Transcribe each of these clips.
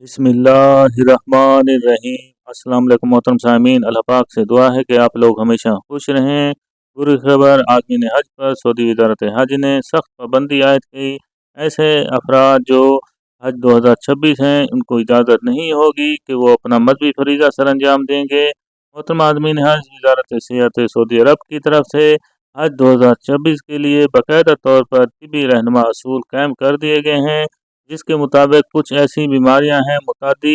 बिस्मिल्लाहिर्रहमानिर्रहीम। अस्सलाम वालेकुम मोहतरम सामीन, अल्लाह पाक से दुआ है कि आप लोग हमेशा खुश रहें। बुरी खबर, आज़मीन हज पर सऊदी वजारत हज ने सख्त पाबंदी आयद की। ऐसे अफराद जो हज 2026 हैं उनको इजाज़त नहीं होगी कि वो अपना मजहबी फरीज़ा सर अंजाम देंगे। मोहतरम आज़मीन हज वजारत सेहत सऊदी अरब की तरफ से हज 2026 के लिए बाकायदा तौर पर तिबी रहनुमा असूल कायम कर दिए गए हैं, जिसके मुताबिक कुछ ऐसी बीमारियां हैं मुतादी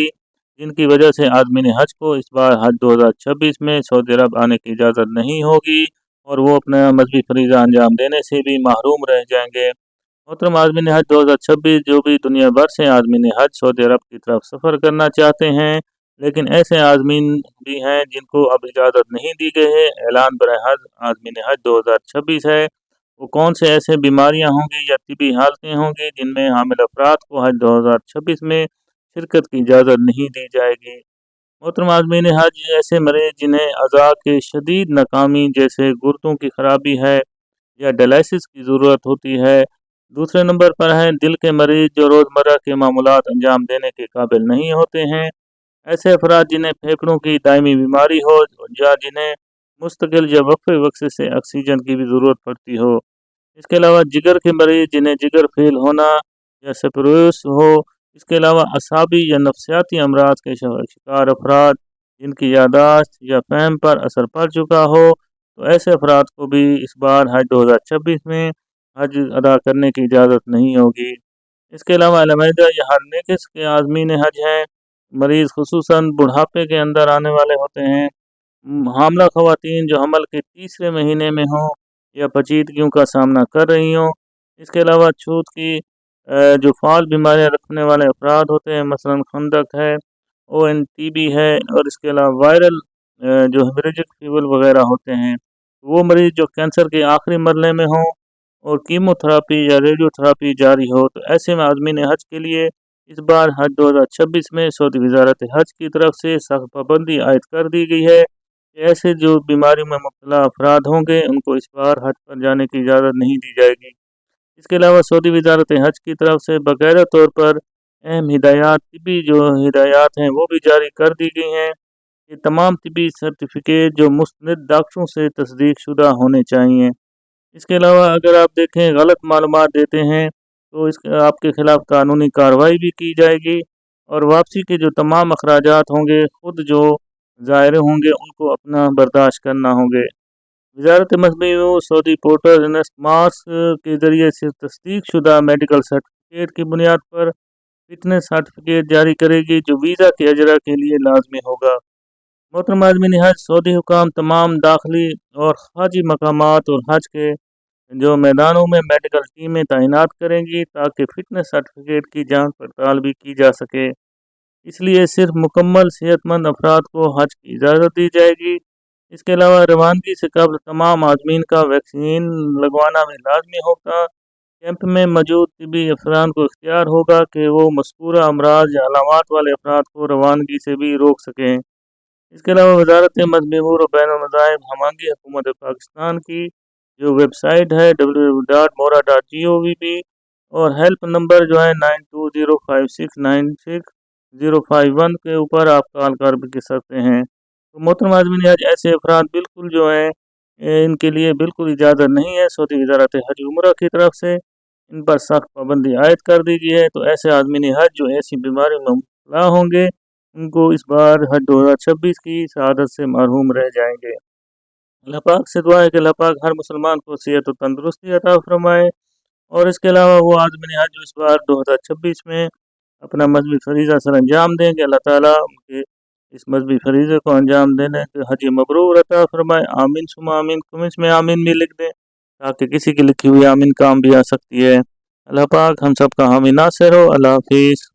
जिनकी वजह से आदमी हज को इस बार हज 2026 में सऊदी अरब आने की इजाज़त नहीं होगी और वो अपना मजहबी फरीज़ा अंजाम देने से भी महरूम रह जाएंगे। मोहतरम आज़मीन हज 2026 जो भी दुनिया भर से आज़मीन हज सऊदी अरब की तरफ सफ़र करना चाहते हैं, लेकिन ऐसे आज़मीन भी हैं जिनको अब इजाज़त नहीं दी गई है। ऐलान बर हज आज़मीन हज 2026 है। वो कौन से ऐसे बीमारियां होंगी या तिबी हालतें होंगी जिनमें हामिल अफराद को हज 2026 में शिरकत की इजाज़त नहीं दी जाएगी। मोहतरम आज़मीन हज ऐसे मरीज जिन्हें अज़ा के शदीद नाकामी जैसे गुर्दों की खराबी है या डायलिसिस की ज़रूरत होती है। दूसरे नंबर पर हैं दिल के मरीज जो रोज़मर्रा के मामूलात अंजाम देने के काबिल नहीं होते हैं। ऐसे अफराद जिन्हें फेफड़ों की दायमी बीमारी हो या जिन्हें मुस्तकिल या वक्फे वक्फे से ऑक्सीजन की भी ज़रूरत पड़ती हो। इसके अलावा जिगर के मरीज जिन्हें जिगर फेल होना या सेपरोस हो। इसके अलावा असाबी या नफ्सियाती अमराज के शिकार अफराद जिनकी यादाश्त या फहम पर असर पड़ चुका हो, तो ऐसे अफराद को भी इस बार हज 2026 में हज अदा करने की इजाज़त नहीं होगी। इसके अलावा अलमैदा या हरनेकिस के आज़मीन हज हैं मरीज़ खुसूसन बुढ़ापे के अंदर आने वाले होते हैं, हामला ख़वातीन जो हमल के तीसरे महीने में हों या पेचीदगियों का सामना कर रही हों। इसके अलावा छूत की जो फाल बीमारियां रखने वाले अफराद होते हैं, मसलन खंदक है, ONTB है, और इसके अलावा वायरल जो हेमरेजिक फीवर वगैरह होते हैं। वो मरीज़ जो कैंसर के आखिरी मरले में हों और कीमोथेरापी या रेडियोथेरापी जारी हो, तो ऐसे में आज़मीन हज के लिए इस बार हज 2026 में सऊदी वजारत हज की तरफ से सख्त पाबंदी आयद कर दी गई है। ऐसे जो बीमारी में मुब्तला अफराद होंगे उनको इस बार हज पर जाने की इजाज़त नहीं दी जाएगी। इसके अलावा सऊदी वजारत हज की तरफ से बाकायदा तौर पर अहम हिदायत तिबी जो हिदायत हैं वो भी जारी कर दी गई हैं कि तमाम तिबी सर्टिफिकेट जो मुस्तनद डॉक्टरों से तस्दीक शुदा होने चाहिए। इसके अलावा अगर आप देखें गलत मालूमात देते हैं तो इस आपके ख़िलाफ़ कानूनी कार्रवाई भी की जाएगी और वापसी के जो तमाम अखराजात होंगे ख़ुद जो ज़ायरे होंगे उनको अपना बर्दाश्त करना होंगे। वजारत मजहबी सऊदी पोर्टल मार्स के ज़रिए से तस्दीक शुदा मेडिकल सर्टिफिकेट की बुनियाद पर फिटनेस सर्टिफिकेट जारी करेगी जो वीज़ा के अजरा के लिए लाजमी होगा। मोहतरम आज़मीन हज सऊदी हुकाम तमाम दाखिली और खाजी मकामात और हज के जो मैदानों में मेडिकल टीमें तैनात करेंगी ताकि फ़िटनेस सर्टिफिकेट की जांच पड़ताल भी की जा सके। इसलिए सिर्फ मुकम्मल सेहतमंद अफराद को हज की इजाज़त दी जाएगी। इसके अलावा रवानगी से कबल तमाम आज़मीन का वैक्सीन लगवाना भी लाजमी होगा। कैंप में मौजूद तिबी अफसरान को इख्तियार होगा कि वो मज़कूरा अमराज या अलामात वाले अफराद को रवानगी से भी रोक सकें। इसके अलावा वजारत मजहबी अमूर व बैनुल मज़ाहिब हमागी हुकूमत पाकिस्तान की जो वेबसाइट है www.mora.gov और हेल्प नंबर जो है 9205696051 के ऊपर आप कॉल कर भी सकते हैं। तो मोहतरम आज़मीन हज ऐसे अफराद बिल्कुल जो हैं इनके लिए बिल्कुल इजाज़त नहीं है। सऊदी वजारत हज उम्रा की तरफ से इन पर सख्त पाबंदी आयद कर दी गई है। तो ऐसे आज़मीन हज जो ऐसी बीमारी में मुब्तला होंगे उनको इस बार हज 2026 की शहादत से महरूम रह जाएंगे। अल्लाह पाक से दुआ है कि अल्लाह पाक हर मुसलमान को सेहत और तंदुरुस्ती अता फरमाए और इसके अलावा वो आज़मीन हज जो इस बार 2026 में अपना मजहबी फरीज़ा सर अंजाम देंगे, अल्लाह ताला उनके इस मजहबी फरीज़े को अंजाम देने के हज मबरूर अता फरमाए। आमीन सुमा आमीन। कमेंट्स में आमीन भी लिख दें ताकि किसी की लिखी हुई आमीन काम भी आ सकती है। अल्लाह पाक हम सब का हामी नासिर हो। अल्लाह हाफिज़।